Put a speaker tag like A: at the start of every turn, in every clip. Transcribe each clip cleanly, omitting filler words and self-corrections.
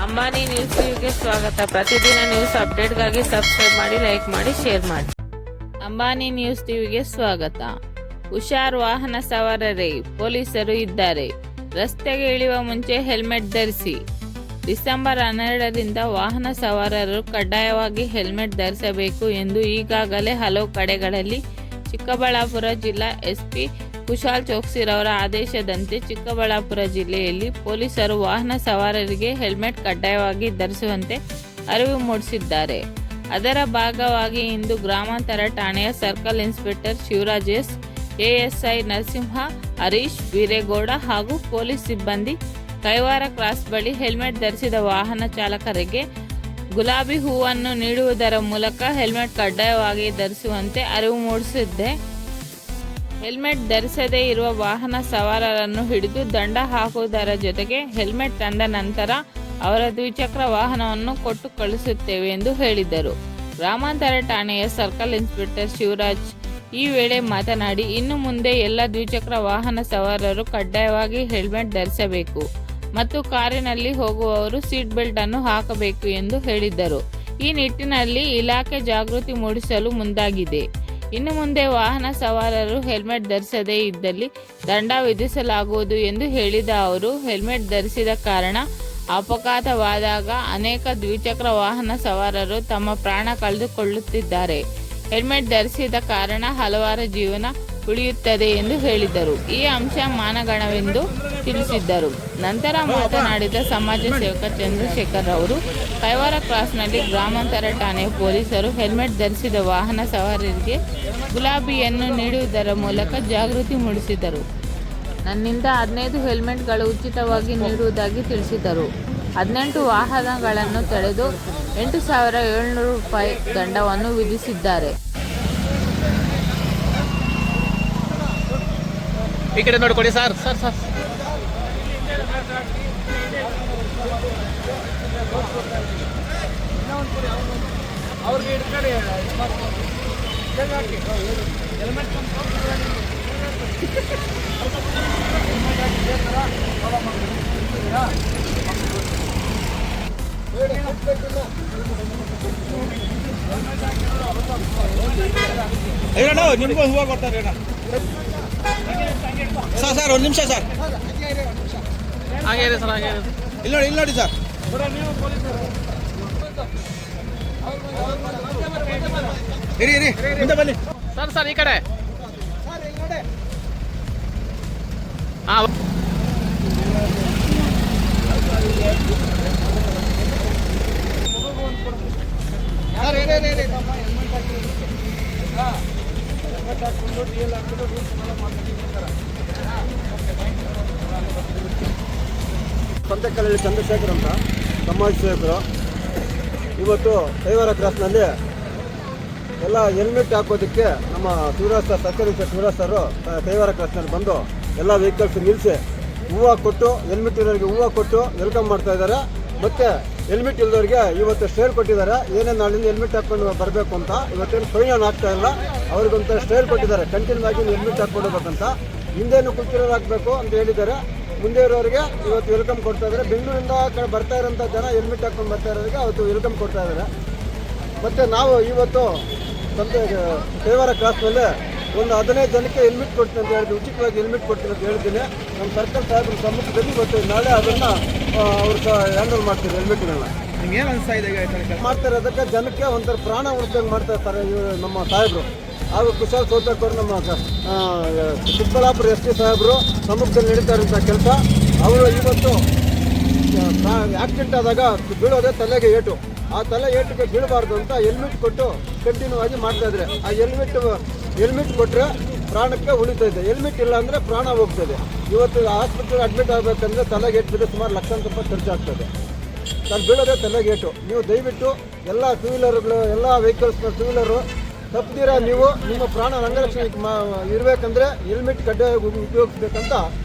A: Ambani news ಟಿವಿಗೆ ಸ್ವಾಗತ. ಪ್ರತಿದಿನ ನ್ಯೂಸ್ ಅಪ್ಡೇಟ್ಗಾಗಿ ಸಬ್ಸ್ಕ್ರೈಬ್ ಮಾಡಿ, ಲೈಕ್ ಮಾಡಿ, ಶೇರ್ ಮಾಡಿ. ಅಂಬಾನಿ ನ್ಯೂಸ್ ಟಿವಿಗೆ ಸ್ವಾಗತ. ಹುಷಾರ್ ವಾಹನ ಸವಾರರೇ, ಪೊಲೀಸರು ಇದ್ದಾರೆ. ರಸ್ತೆಗೆ ಇಳಿಯುವ ಮುಂಚೆ ಹೆಲ್ಮೆಟ್ ಧರಿಸಿ. ಡಿಸೆಂಬರ್ 12ರಿಂದ ವಾಹನ ಸವಾರರು ಕಡ್ಡಾಯವಾಗಿ ಹೆಲ್ಮೆಟ್ ಧರಿಸಬೇಕು ಎಂದು ಈಗಾಗಲೇ ಹಲವು ಕಡೆಗಳಲ್ಲಿ ಚಿಕ್ಕಬಳ್ಳಾಪುರ ಜಿಲ್ಲಾ ಎಸ್ಪಿ ಕುಶಾಲ್ ಚೋಕ್ಸಿರವರ ಆದೇಶದಂತೆ ಚಿಕ್ಕಬಳ್ಳಾಪುರ ಜಿಲ್ಲೆಯಲ್ಲಿ ಪೊಲೀಸರು ವಾಹನ ಸವಾರರಿಗೆ ಹೆಲ್ಮೆಟ್ ಕಡ್ಡಾಯವಾಗಿ ಧರಿಸುವಂತೆ ಅರಿವು ಮೂಡಿಸಿದ್ದಾರೆ. ಅದರ ಭಾಗವಾಗಿ ಇಂದು ಗ್ರಾಮಾಂತರ ಠಾಣೆಯ circle inspector Shivaraj S, ASI Narasimha, Harish, Veeregowda ಹಾಗೂ ಪೊಲೀಸ್ ಸಿಬ್ಬಂದಿ ಕೈವಾರ ಕ್ರಾಸ್ ಬಳಿ ಹೆಲ್ಮೆಟ್ ಧರಿಸಿದ ವಾಹನ ಚಾಲಕರಿಗೆ ಗುಲಾಬಿ ಹೂವನ್ನು ನೀಡುವುದರ ಮೂಲಕ ಹೆಲ್ಮೆಟ್ ಕಡ್ಡಾಯವಾಗಿ ಧರಿಸುವಂತೆ ಅರಿವು ಮೂಡಿಸಿದ್ದೆ. ಹೆಲ್ಮೆಟ್ ಧರಿಸದೇ ಇರುವ ವಾಹನ ಸವಾರರನ್ನು ಹಿಡಿದು ದಂಡ ಹಾಕುವುದರ ಜೊತೆಗೆ ಹೆಲ್ಮೆಟ್ ತಂದ ನಂತರ ಅವರ ದ್ವಿಚಕ್ರ ವಾಹನವನ್ನು ಕೊಟ್ಟು ಕಳಿಸುತ್ತೇವೆ ಎಂದು ಹೇಳಿದರು. ಗ್ರಾಮಾಂತರ ಠಾಣೆಯ ಸರ್ಕಲ್ ಇನ್ಸ್ಪೆಕ್ಟರ್ ಶಿವರಾಜ್ ಈ ವೇಳೆ ಮಾತನಾಡಿ, ಇನ್ನು ಮುಂದೆ ಎಲ್ಲ ದ್ವಿಚಕ್ರ ವಾಹನ ಸವಾರರು ಕಡ್ಡಾಯವಾಗಿ ಹೆಲ್ಮೆಟ್ ಧರಿಸಬೇಕು ಮತ್ತು ಕಾರಿನಲ್ಲಿ ಹೋಗುವವರು ಸೀಟ್ ಬೆಲ್ಟ್ ಅನ್ನು ಹಾಕಬೇಕು ಎಂದು ಹೇಳಿದ್ದರು. ಈ ನಿಟ್ಟಿನಲ್ಲಿ ಇಲಾಖೆ ಜಾಗೃತಿ ಮೂಡಿಸಲು ಮುಂದಾಗಿದೆ. ಇನ್ನು ಮುಂದೆ ವಾಹನ ಸವಾರರು ಹೆಲ್ಮೆಟ್ ಧರಿಸದೇ ಇದ್ದಲ್ಲಿ ದಂಡ ವಿಧಿಸಲಾಗುವುದು ಎಂದು ಹೇಳಿದ ಅವರು, ಹೆಲ್ಮೆಟ್ ಧರಿಸಿದ ಕಾರಣ ಅಪಘಾತವಾದಾಗ ಅನೇಕ ದ್ವಿಚಕ್ರ ವಾಹನ ಸವಾರರು ತಮ್ಮ ಪ್ರಾಣ ಕಳೆದುಕೊಳ್ಳುತ್ತಿದ್ದಾರೆ. ಹೆಲ್ಮೆಟ್ ಧರಿಸಿದ ಕಾರಣ ಹಲವಾರ ಜೀವನ ಉಳಿಯುತ್ತದೆ ಎಂದು ಹೇಳಿದರು. ಈ ಅಂಶ ಮಾನಗಣವೆಂದು ತಿಳಿಸಿದ್ದರು. ನಂತರ ಮಾತನಾಡಿದ ಸಮಾಜ ಸೇವಕ ಚಂದ್ರಶೇಖರ್ ಅವರು, ಕೈವಾರ ಕ್ರಾಸ್ನಲ್ಲಿ ಗ್ರಾಮಾಂತರ ಠಾಣೆಯ ಪೊಲೀಸರು ಹೆಲ್ಮೆಟ್ ಧರಿಸಿದ ವಾಹನ ಸವಾರರಿಗೆ ಗುಲಾಬಿಯನ್ನು ನೀಡುವುದರ ಮೂಲಕ ಜಾಗೃತಿ ಮೂಡಿಸಿದರು. ನನ್ನಿಂದ 15 ಹೆಲ್ಮೆಟ್ಗಳು ಉಚಿತವಾಗಿ ನೀಡುವುದಾಗಿ ತಿಳಿಸಿದರು. 18 ವಾಹನಗಳನ್ನು ತಡೆದು 8,700 ರೂಪಾಯಿ ದಂಡವನ್ನು ವಿಧಿಸಿದ್ದಾರೆ.
B: ಈ ಕಡೆ ನೋಡಿಕೊಡಿ ಸರ್. ನಿಮ್ಗೂ ಹೂವು ಕೊಡ್ತಾರೆ ಸರ್. ಒಂದು ನಿಮಿಷ ಸರ್, ಹಾಗೆ ಇರಿ ಸರ್, ಹಾಗೆ ಇಲ್ಲಿ ನೋಡಿ ಸರ್. ಇರಿ ಮುಂದೆ ಬನ್ನಿ ಸರ್. ಈ ಕಡೆ ಹಾಂ.
C: ಸಂತೆಕಲ್ಲಲ್ಲಿ ಚಂದ್ರಶೇಖರ್ ಅಂತ ಸಮಾಜ ಸೇವಕರು ಇವತ್ತು ಕೈವಾರ ಕ್ರಾಸ್ನಲ್ಲಿ ಎಲ್ಲ ಹೆಲ್ಮೆಟ್ ಹಾಕೋದಕ್ಕೆ ನಮ್ಮ ಶಿವರಾಜ್ ಸರ್, ಸರ್ಕಾರಿ ಶಿವರಾಜ್ ಸರ್ ಕೈವಾರ ಕ್ರಾಸ್ನಲ್ಲಿ ಬಂದು ಎಲ್ಲ ವೆಹಿಕಲ್ಸ್ ನಿಲ್ಲಿಸಿ ಹೂವು ಕೊಟ್ಟು, ಹೆಲ್ಮೆಟ್ ಇರೋರಿಗೆ ಹೂವು ಕೊಟ್ಟು ವೆಲ್ಕಮ್ ಮಾಡ್ತಾ ಇದ್ದಾರೆ. ಮತ್ತು ಹೆಲ್ಮೆಟ್ ಇಲ್ಲದವ್ರಿಗೆ ಇವತ್ತು ಸ್ಟೇಲ್ ಕೊಟ್ಟಿದ್ದಾರೆ. ಏನೇನು ನಾಳಿಂದ ಹೆಲ್ಮೆಟ್ ಹಾಕ್ಕೊಂಡು ಬರಬೇಕು ಅಂತ. ಇವತ್ತೇನು ಫೈನ್ ಆಗ್ತಾ ಇಲ್ಲ, ಅವ್ರಿಗೊಂಥರ ಸ್ಟೇಲ್ ಕೊಟ್ಟಿದ್ದಾರೆ. ಕಂಟಿನ್ಯೂ ಆಗಿ ಹೆಲ್ಮೆಟ್ ಹಾಕ್ಕೊಡ್ಬೇಕಂತ. ಹಿಂದೇನು ಕುಂತಿರೋರು ಹಾಕಬೇಕು ಅಂತ ಹೇಳಿದ್ದಾರೆ. ಮುಂದೆ ಇರೋರಿಗೆ ಇವತ್ತು ವೆಲ್ಕಮ್ ಕೊಡ್ತಾ ಇದ್ದಾರೆ. ಬೆಂಗಳೂರಿಂದ ಬರ್ತಾ ಇರೋಂಥ ಜನ ಹೆಲ್ಮೆಟ್ ಹಾಕ್ಕೊಂಡು ಬರ್ತಾ ಇರೋರಿಗೆ ಅವತ್ತು ವೆಲ್ಕಮ್ ಕೊಡ್ತಾ ಇದ್ದಾರೆ. ಮತ್ತು ನಾವು ಇವತ್ತು ಕೈವಾರ ಕ್ರಾಸ್ನಲ್ಲಿ ಒಂದು 15 ಜನಕ್ಕೆ ಹೆಲ್ಮೆಟ್ ಕೊಡ್ತೀನಿ ಅಂತ ಹೇಳಿದ್ವಿ, ಉಚಿತವಾಗಿ ಹೆಲ್ಮೆಟ್ ಕೊಡ್ತೀನಿ ಅಂತ ಹೇಳ್ತೀನಿ. ನಮ್ಮ ಸರ್ಕಲ್ ಸಾಹೇಬ್ರ ಸಮ್ಮುಖದಲ್ಲಿ ಇವತ್ತು ನಾಳೆ ಅದನ್ನು ಅವ್ರು ಹ್ಯಾಂಡಲ್ ಮಾಡ್ತೀವಿ. ಹೆಲ್ಮೆಟ್ನೆಲ್ಲ
B: ನಿಮ್ಗೆ ಏನು ಅನಿಸ್ತಾ ಇದೆ
C: ಮಾಡ್ತಾರೆ, ಅದಕ್ಕೆ ಜನಕ್ಕೆ ಒಂಥರ ಪ್ರಾಣ ಉಳಿದಂಗೆ ಮಾಡ್ತಾ ಇರ್ತಾರೆ ನಮ್ಮ ಸಾಹೇಬರು. ಹಾಗೂ ಕುಶಾಲ್ ಸೌತಕರು ನಮ್ಮ ಚಿಕ್ಕಬಳ್ಳಾಪುರ ಎಸ್ ಪಿ ಸಾಹೇಬರು ಸಮ್ಮುಖದಲ್ಲಿ ನಡೀತಾ ಇರೋಂಥ ಕೆಲಸ. ಅವರು ಇವತ್ತು ಆಕ್ಸಿಡೆಂಟ್ ಆದಾಗ ಬೀಳೋದೇ ತಲೆಗೆ ಏಟು. ಆ ತಲೆ ಏಟಿಗೆ ಬೀಳಬಾರ್ದು ಅಂತ ಹೆಲ್ಮೆಟ್ ಕೊಟ್ಟು ಕಂಟಿನ್ಯೂ ಆಗಿ ಮಾಡ್ತಾಯಿದ್ರೆ, ಆ ಹೆಲ್ಮೆಟ್ ಕೊಟ್ಟರೆ ಪ್ರಾಣಕ್ಕೆ ಉಳಿತಾ ಇದೆ. ಹೆಲ್ಮೆಟ್ ಇಲ್ಲ ಅಂದರೆ ಪ್ರಾಣ ಹೋಗ್ತದೆ. ಇವತ್ತು ಆಸ್ಪತ್ರೆಗೆ ಅಡ್ಮಿಟ್ ಆಗಬೇಕಂದ್ರೆ ತಲೆಗೆ ಏಟು ಬಿದ್ದು ಸುಮಾರು ಲಕ್ಷಾಂತರ ರೂಪಾಯಿ ಖರ್ಚಾಗ್ತದೆ. ನಾನು ಬೀಳೋದೇ ತಲೆಗೆ ಏಟು. ನೀವು ದಯವಿಟ್ಟು ಎಲ್ಲ ಟೂ ವೀಲರ್ಗಳು, ಎಲ್ಲ ವೆಹಿಕಲ್ಸ್ ಟೂ ವೀಲರು ತಪ್ಪದಿರ ನೀವು ನಿಮ್ಮ ಪ್ರಾಣ ರಂಗರಕ್ಷಣೆ ಇರಬೇಕಂದ್ರೆ ಹೆಲ್ಮೆಟ್ ಕಡ್ಡಾಯವಾಗಿ ಉಪಯೋಗಿಸ್ಬೇಕಂತ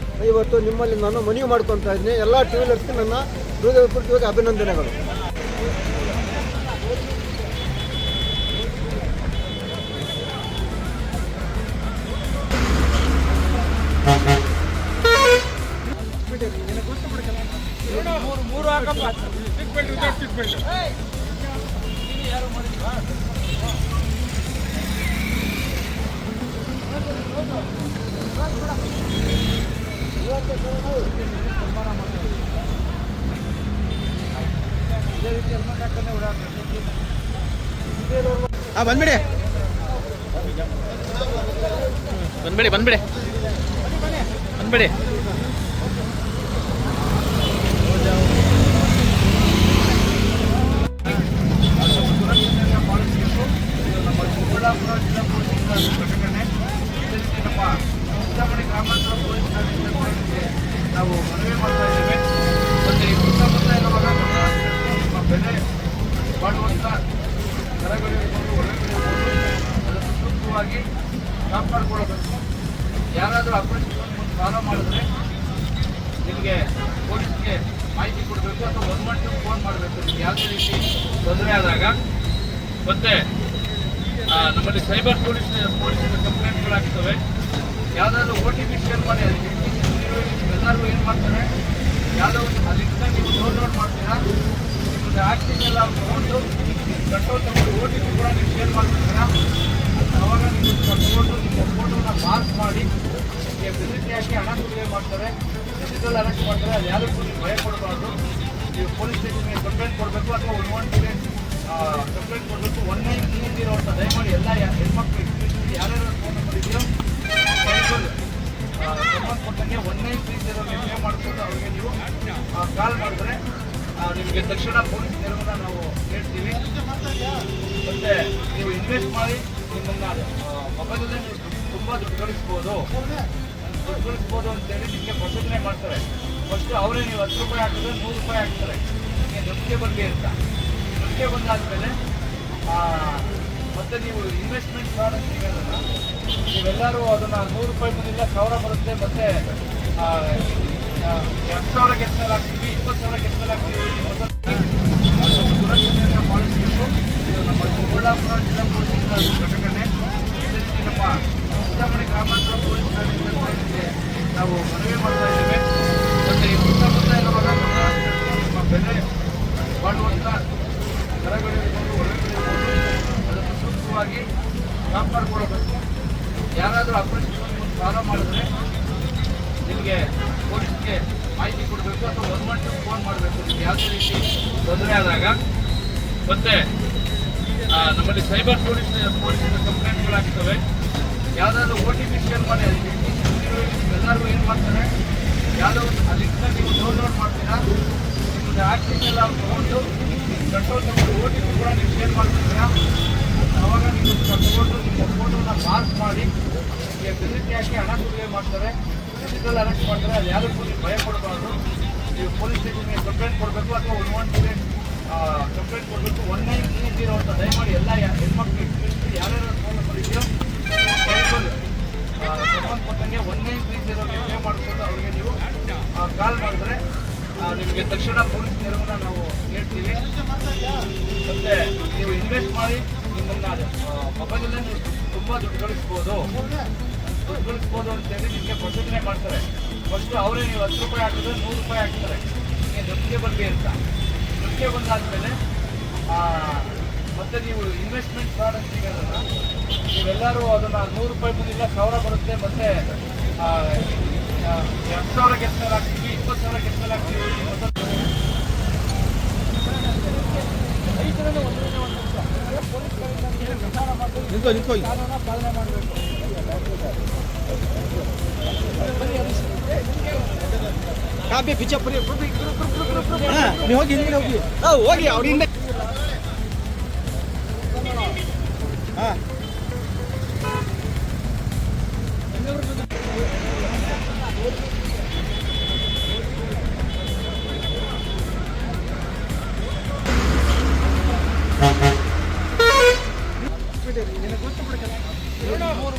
C: ಇವತ್ತು ನಿಮ್ಮಲ್ಲಿ ನಾನು ಮನವಿ ಮಾಡ್ಕೊತಾ ಇದ್ದೀನಿ. ಎಲ್ಲ ಟೂ ವೀಲರ್ಸ್ಗೆ ನನ್ನ ಹೃದಯಪೂರ್ವಕವಾಗಿ ಅಭಿನಂದನೆಗಳು.
B: ಹಾಂ ಬಂದ್ಬಿಡಿ ಬಂದ್ಬಿಡಿ ಬಂದ್ಬಿಡಿ ಬಂದ್ಬಿಡಿ
D: ನಾವು ಮನವಿ ಮಾಡ್ತಾ ಇದ್ದೇವೆ. ಮತ್ತು ಈ ಸುತ್ತಮುತ್ತ ಇರುವಾಗ ಬೆಲೆ ಮಾಡುವಂಥ ಕರಗಳಿರ್ಬೋದು ಒಳಗಿರ್ಬೋದು ಅದನ್ನು ಸೂಕ್ತವಾಗಿ ಕಾಪಾಡಿಕೊಳ್ಳಬೇಕು. ಯಾರಾದರೂ ಅಪರಿಚಿತವನ್ನು ಫಾಲೋ ಮಾಡಿದ್ರೆ ನಿಮಗೆ ಪೊಲೀಸ್ಗೆ ಮಾಹಿತಿ ಕೊಡಬೇಕು ಅಥವಾ 112 ಫೋನ್ ಮಾಡಬೇಕು. ನಿಮಗೆ ಯಾವುದೇ ರೀತಿ ತೊಂದರೆ ಆದಾಗ ಮತ್ತು ನಮ್ಮಲ್ಲಿ ಸೈಬರ್ ಪೊಲೀಸ್ಗೆ ಕಂಪ್ಲೇಂಟ್ಗಳಾಗ್ತವೆ. ಯಾವುದಾದ್ರೂ OTP ಶೇರ್ ಮಾಡಿ ಅದಕ್ಕೆ ಎಲ್ಲರೂ ಏನು ಮಾಡ್ತಾರೆ, ಯಾವುದೋ ಒಂದು ಅದರಿಂದ ನೀವು ಡೌನ್ಲೋಡ್ ಮಾಡ್ತೀರಾ, ನಿಮ್ಮದು ಆ್ಯಕ್ಟಿಂಗ್ ಎಲ್ಲ ತೊಗೊಂಡು ಕಂಟ್ರೋಲ್ ತಗೊಂಡು OTP ಕೂಡ ನೀವು ಶೇರ್ ಮಾಡ್ತೀರಾ. ಆವಾಗ ನೀವು ತಗೊಂಡು ನಿಮ್ಮ ಫೋಟೋನ ಮಾರ್ಕ್ ಮಾಡಿ ನಿಮಗೆ ಬೆದರಿಕೆ ಹಾಕಿ ಹಣ ಬಿಡುಗಡೆ ಮಾಡ್ತಾರೆ, ಡಿಜಿಟಲ್ ಅರೆಸ್ಟ್ ಮಾಡ್ತಾರೆ. ಅದು ಯಾವುದಕ್ಕೂ ನೀವು ಭಯ ಪಡಬಾರ್ದು. ನೀವು ಪೊಲೀಸ್ ಸ್ಟೇಷನ್ಗೆ ಕಂಪ್ಲೇಂಟ್ ಕೊಡಬೇಕು ಅಥವಾ 112 ಕಂಪ್ಲೇಂಟ್ ಕೊಡಬೇಕು. 1930 ಅಂತ ದಯಮಾಡಿ ಎಲ್ಲ ಹೆಣ್ಮಕ್ಳು ಯಾರ್ಯಾರು ಫೋನ್ ನಂಬರ್ ಇದೆಯೋ ಸಂಬಂಧಪಟ್ಟಂಗೆ 1930 ಪೇ ಮಾಡಿಕೊಂಡು ಅವರಿಗೆ ನೀವು ಕಾಲ್ ಮಾಡಿದ್ರೆ ನಿಮಗೆ ತಕ್ಷಣ ಪೊಲೀಸ್ ನೆರವನ್ನ ನಾವು ನೀಡ್ತೀವಿ. ಮತ್ತು ನೀವು ಇನ್ವೆಸ್ಟ್ ಮಾಡಿ ನಿಮ್ಮನ್ನು ಮೊಬೈಲಲ್ಲೇ ನೀವು ತುಂಬ ದುಡ್ಡು ಗಳಿಸ್ಬೋದು ಅಂತೇಳಿ ನಿಮಗೆ ಪ್ರಚೋದನೆ ಮಾಡ್ತಾರೆ. ಫಸ್ಟು ಅವರೇ ನೀವು 10 ರೂಪಾಯಿ ಹಾಕಿದ್ರೆ 100 ರೂಪಾಯಿ ಹಾಕ್ತಾರೆ ನಿಮಗೆ ನಂಬಿಕೆ ಬರಲಿ ಅಂತ. ನಂಬಿಕೆ ಬಂದಾದಮೇಲೆ ಮತ್ತೆ ನೀವು ಇನ್ವೆಸ್ಟ್ಮೆಂಟ್ ಫ್ರಾಡ್ ಅಂತ ಹೇಳೋದನ್ನ ನೀವೆಲ್ಲರೂ ಅದನ್ನು 100 ರೂಪಾಯಿ ಬಂದಿಲ್ಲ 1000 ಬರುತ್ತೆ, ಮತ್ತು 10,000 ಗೆಸ್ಟಲ್ಲಿ ಹಾಕ್ತೀವಿ, 20,000 ಗೆಸ್ಟಲ್ಲಿ ಹಾಕ್ತೀವಿ. ಸುರಕ್ಷತೆಯನ್ನು ಪಾಲಿಸಬೇಕು. ಇದು ನಮ್ಮ ಚಿಕ್ಕಬಳ್ಳಾಪುರ ಜಿಲ್ಲಾ ಪೊಲೀಸ್ ಪ್ರಕಟಣೆ. ಇದೇ ರೀತಿ ನಮ್ಮ ಚಿಂತಾಮಣಿ ಗ್ರಾಮಾಂತರ ಪೊಲೀಸ್ ಠಾಣೆಗೆ ನಾವು ಮನವಿ ಮಾಡ್ತಾ ಇದ್ದೇವೆ. ಮತ್ತು ಈ ಸುತ್ತಮುತ್ತ ಇರುವಾಗ ನಿಮ್ಮ ಬೆಲೆ ಮಾಡುವಂಥ ಕರಗಳಿರ್ಬೋದು ಒಳಗಿರ್ಬೋದು ಅದನ್ನು ಸೂಕ್ತವಾಗಿ ಕಾಪಾಡಿಕೊಳ್ಳಬೇಕು. ಯಾರಾದರೂ ಅಪರಿಚಿತವನ್ನು ಫಾಲೋ ಮಾಡಿದ್ರೆ ನಿಮಗೆ ಪೊಲೀಸ್ಗೆ ಮಾಹಿತಿ ಕೊಡಬೇಕು ಅಥವಾ 112 ಫೋನ್ ಮಾಡಬೇಕು. ನಿಮಗೆ ಯಾವುದೇ ರೀತಿ ತೊಂದರೆ ಆದಾಗ ಮತ್ತು ನಮ್ಮಲ್ಲಿ ಸೈಬರ್ ಪೊಲೀಸ್ಗೆ ಕಂಪ್ಲೇಂಟ್ಗಳಾಗ್ತವೆ. ಯಾವುದಾದ್ರೂ OTP ಶೇರ್ ಮಾಡಿ ಅದಕ್ಕೆ ಎಲ್ಲರೂ ಏನು ಮಾಡ್ತಾರೆ, ಯಾವುದೋ ಒಂದು ಅದರಿಂದ ನೀವು ಡೌನ್ಲೋಡ್ ಮಾಡ್ತೀರಾ, ನಿಮ್ಮದು ಆ್ಯಕ್ಟಿಂಗ್ ಎಲ್ಲ ತೊಗೊಂಡು ಕಂಟ್ರೋಲ್ ತಗೊಂಡು OTP ಕೂಡ ನೀವು ಶೇರ್ ಮಾಡ್ತೀರಾ. ಆವಾಗ ನೀವು ತಗೊಂಡು ನಿಮ್ಮ ಫೋಟೋನ ಮಾರ್ಕ್ ಮಾಡಿ ನಿಮಗೆ ಬೆದರಿಕೆ ಹಾಕಿ ಹಣ ಬಿಡುಗಡೆ ಮಾಡ್ತಾರೆ, ಡಿಜಿಟಲ್ ಅರೆಸ್ಟ್ ಮಾಡ್ತಾರೆ. ಅದು ಯಾವುದಕ್ಕೂ ನೀವು ಭಯ ಪಡಬಾರ್ದು. ನೀವು ಪೊಲೀಸ್ ಸ್ಟೇಷನ್ಗೆ ಕಂಪ್ಲೇಂಟ್ ಕೊಡಬೇಕು ಅಥವಾ 112 ಕಂಪ್ಲೇಂಟ್ ಕೊಡಬೇಕು. 1930 ಅಂತ ದಯಮಾಡಿ ಎಲ್ಲ ಹೆಣ್ಮಕ್ಳು ಯಾರ್ಯಾರು ಫೋನ್ ನಂಬರ್ ಇದೆಯೋ ಸಂಬಂಧಪಟ್ಟಂಗೆ 1930 ಪೇ ಮಾಡಿಕೊಂಡು ಅವರಿಗೆ ನೀವು ಕಾಲ್ ಮಾಡಿದ್ರೆ ನಿಮಗೆ ತಕ್ಷಣ ಪೊಲೀಸ್ ನೆರವನ್ನ ನಾವು ನೀಡ್ತೀವಿ. ಮತ್ತು ನೀವು ಇನ್ವೆಸ್ಟ್ ಮಾಡಿ ನಿಮ್ಮನ್ನು ಮೊಬೈಲಲ್ಲೇ ನೀವು ತುಂಬ ದುಡ್ಡು ಗಳಿಸ್ಬೋದು ಅಂತೇಳಿ ನಿಮಗೆ ಪ್ರಚೋದನೆ ಮಾಡ್ತಾರೆ. ಫಸ್ಟು ಅವರೇ ನೀವು 10 ರೂಪಾಯಿ ಹಾಕಿದ್ರೆ 100 ರೂಪಾಯಿ ಹಾಕ್ತಾರೆ ನಿಮಗೆ ನಂಬಿಕೆ ಬರಲಿ ಅಂತ. ನಂಬಿಕೆ ಬಂದಾದಮೇಲೆ ಮತ್ತೆ ನೀವು ಇನ್ವೆಸ್ಟ್ಮೆಂಟ್ ಫ್ರಾಡ್ ಅಂತ ಹೇಳೋದನ್ನ ನೀವೆಲ್ಲರೂ ಅದನ್ನು 100 ರೂಪಾಯಿ ಬಂದಿಲ್ಲ 1000 ಬರುತ್ತೆ, ಮತ್ತು 10,000 ಗೆಸ್ಟಲ್ಲಿ ಹಾಕ್ತೀವಿ, 20,000 ಗೆಸ್ಟಲ್ಲಿ ಹಾಕ್ತೀವಿ.
B: ನಿಂತ್ಕೋ
D: ಪಾಲನೆ ಮಾಡಬೇಕು.
B: ಕಾಪಿ ಬಿಚ್ಚಪುರಿ ನೀವು ಹೋಗಿ ಹಿಂದೆ ಹೋಗಿ ಹೋಗಿ ಅವ್ರಿಂದ ಹಾಂ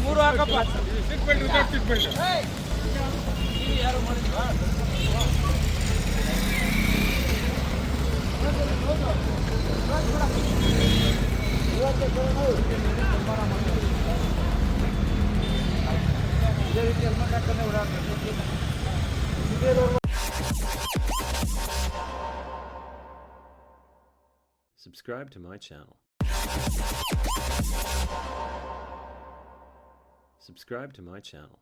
D: ಮೂರು ಹಾಕಪ್ಪ. ಯಾರು ಮಾಡಿದ್ವಾ ಇದೇ ರೀತಿ helmet ಹಾಕೊಂಡೆ ಓಡಾಡ್ಬೇಕು.
E: Subscribe to my channel. Subscribe to my channel.